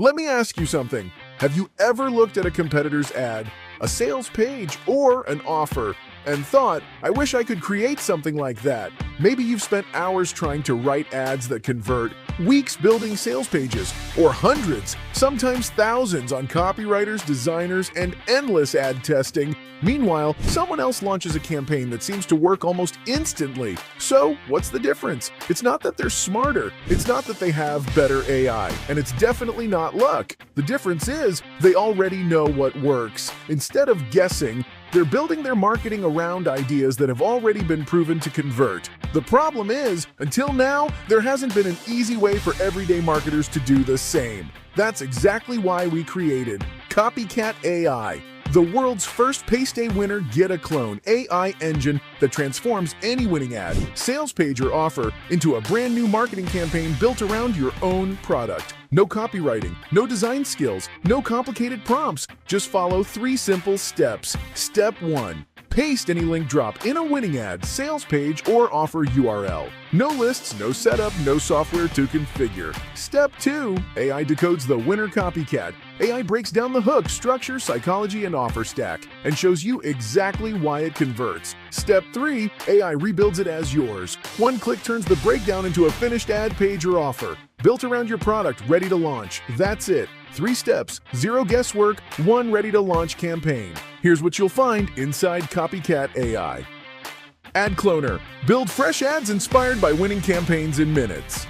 Let me ask you something. Have you ever looked at a competitor's ad, a sales page, or an offer, and thought, I wish I could create something like that? Maybe you've spent hours trying to write ads that convert, weeks building sales pages, or hundreds, sometimes thousands on copywriters, designers, and endless ad testing. Meanwhile, someone else launches a campaign that seems to work almost instantly. So, what's the difference? It's not that they're smarter, it's not that they have better AI, and it's definitely not luck. The difference is, they already know what works. Instead of guessing, they're building their marketing around ideas that have already been proven to convert. The problem is, until now, there hasn't been an easy way for everyday marketers to do the same. That's exactly why we created CopyCat AI, the world's first payday winner get-a-clone AI engine that transforms any winning ad, sales page, or offer into a brand new marketing campaign built around your own product. No copywriting, no design skills, no complicated prompts. Just follow 3 simple steps. Step 1. Paste any link drop in a winning ad, sales page, or offer URL. No lists, no setup, no software to configure. Step 2. AI decodes the winner copycat. AI breaks down the hook, structure, psychology, and offer stack, and shows you exactly why it converts. Step 3. AI rebuilds it as yours. One click turns the breakdown into a finished ad, page, or offer, built around your product, ready to launch. That's it. 3 steps, 0 guesswork, 1 ready-to-launch campaign. Here's what you'll find inside CopyCat AI. Ad Cloner. Build fresh ads inspired by winning campaigns in minutes.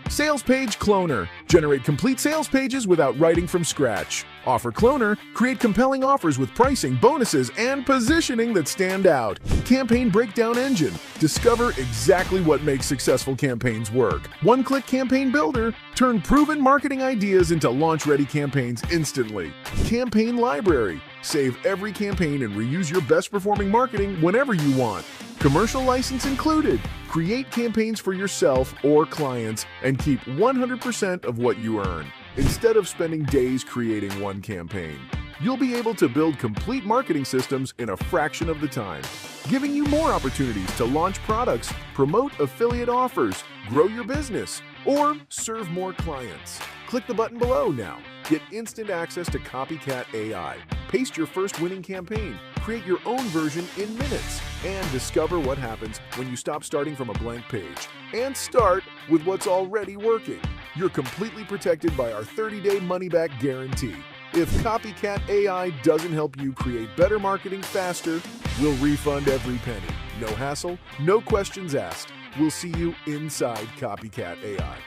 Sales Page Cloner. Generate complete sales pages without writing from scratch. Offer Cloner. Create compelling offers with pricing, bonuses, and positioning that stand out. Campaign Breakdown Engine. Discover exactly what makes successful campaigns work. One-click campaign builder. Turn proven marketing ideas into launch-ready campaigns instantly. Campaign Library. Save every campaign and reuse your best-performing marketing whenever you want. Commercial license included. Create campaigns for yourself or clients and keep 100% of what you earn. Instead of spending days creating one campaign, you'll be able to build complete marketing systems in a fraction of the time, giving you more opportunities to launch products, promote affiliate offers, grow your business, or serve more clients. Click the button below now. Get instant access to CopyCat AI. Paste your first winning campaign, create your own version in minutes, and discover what happens when you stop starting from a blank page and start with what's already working. You're completely protected by our 30-day money-back guarantee. If CopyCat AI doesn't help you create better marketing faster, we'll refund every penny. No hassle, no questions asked. We'll see you inside CopyCat AI.